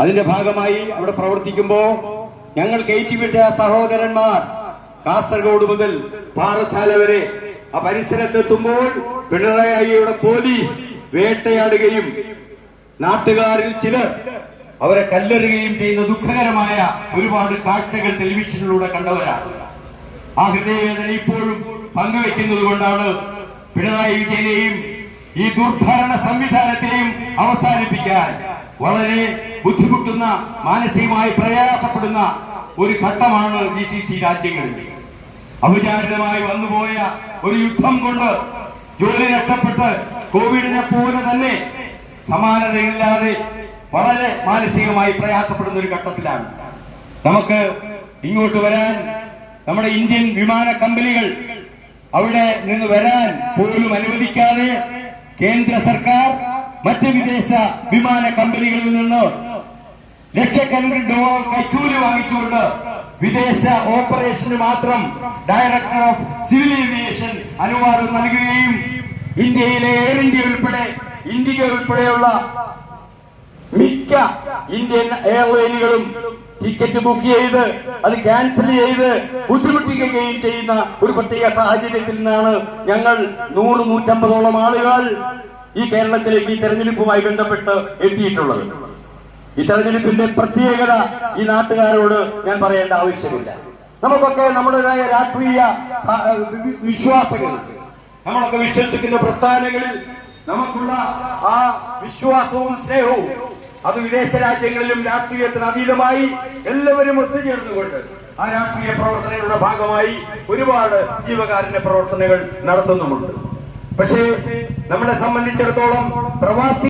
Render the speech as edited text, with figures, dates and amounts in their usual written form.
അതിന്റെ ഭാഗമായി അവിടെ പ്രവർത്തിക്കുമ്പോൾ ഞങ്ങൾ കയറ്റിവിട്ട സഹോദരന്മാർ കാസർഗോഡ് മുതൽ പാറശാല വരെ ആ പരിസരത്തെത്തുമ്പോൾ പിണറായിയുടെ പോലീസ് വേട്ടയാടുകയും നാട്ടുകാരിൽ ചിലർ അവരെ കല്ലെറുകയും ചെയ്യുന്ന ദുഃഖകരമായ ഒരുപാട് കാഴ്ചകൾ ടെലിവിഷനിലൂടെ കണ്ടവരാണ്. ആ ഹൃദയവേദന ഇപ്പോഴും പങ്കുവെക്കുന്നത് കൊണ്ടാണ് പിണറായി വിജയനെയും ഈ ദുർഭരണ സംവിധാനത്തെയും അവസാനിപ്പിക്കാൻ വളരെ ബുദ്ധിമുട്ടുന്ന, മാനസികമായി പ്രയാസപ്പെടുന്ന ഒരു ഘട്ടമാണ് GCC രാജ്യങ്ങളിൽ. അവിചാരിതമായി വന്നുപോയ ഒരു യുദ്ധം കൊണ്ട് ജോലി നഷ്ടപ്പെട്ട് കോവിഡിനെ പോലെ തന്നെ സമാനതയില്ലാതെ വളരെ മാനസികമായി പ്രയാസപ്പെടുന്ന ഒരു ഘട്ടത്തിലാണ്. നമുക്ക് ഇങ്ങോട്ട് വരാൻ നമ്മുടെ ഇന്ത്യൻ വിമാന കമ്പനികൾ അവിടെ നിന്ന് വരാൻ പോലും അനുവദിക്കാതെ കേന്ദ്ര സർക്കാർ മറ്റ് വിദേശ വിമാന കമ്പനികളിൽ നിന്ന് ലക്ഷക്കണക്കിന് ഡോളർ കൈക്കൂലി വാങ്ങിച്ചുകൊണ്ട് വിദേശ ഓപ്പറേഷന് മാത്രം ഡയറക്ടർ ഓഫ് സിവിൽ ഏവിയേഷൻ അനുവാദം നൽകുകയും ഇന്ത്യയിലെ എയർ ഇന്ത്യ ഉൾപ്പെടെ ഇന്ത്യ ഉൾപ്പെടെയുള്ള മിക്ക ഇന്ത്യൻ എയർലൈനുകളും ടിക്കറ്റ് ബുക്ക് ചെയ്ത് അത് ക്യാൻസൽ ചെയ്ത് ബുദ്ധിമുട്ടിക്കുകയും ചെയ്യുന്ന ഒരു പ്രത്യേക സാഹചര്യത്തിൽ നിന്നാണ് ഞങ്ങൾ 100-150ഓളം ആളുകൾ ഈ കേരളത്തിലേക്ക് ഈ തെരഞ്ഞെടുപ്പുമായി ബന്ധപ്പെട്ട് എത്തിയിട്ടുള്ളത്. ഈ തെരഞ്ഞെടുപ്പിന്റെ പ്രത്യേകത ഈ നാട്ടുകാരോട് ഞാൻ പറയേണ്ട ആവശ്യമില്ല. നമുക്കൊക്കെ നമ്മുടേതായ രാഷ്ട്രീയ വിശ്വാസങ്ങളുണ്ട്. നമ്മളൊക്കെ വിശ്വസിക്കുന്ന പ്രസ്ഥാനങ്ങളിൽ നമുക്കുള്ള ആ വിശ്വാസവും സ്നേഹവും അത് വിദേശ രാജ്യങ്ങളിലും രാഷ്ട്രീയത്തിന് അതീതമായി എല്ലാവരും ഒത്തുചേർന്നുകൊണ്ട് ആ രാഷ്ട്രീയ പ്രവർത്തനങ്ങളുടെ ഭാഗമായി ഒരുപാട് ജീവകാരുണ്യ പ്രവർത്തനങ്ങൾ നടത്തുന്നുമുണ്ട്. പക്ഷേ നമ്മളെ സംബന്ധിച്ചിടത്തോളം പ്രവാസി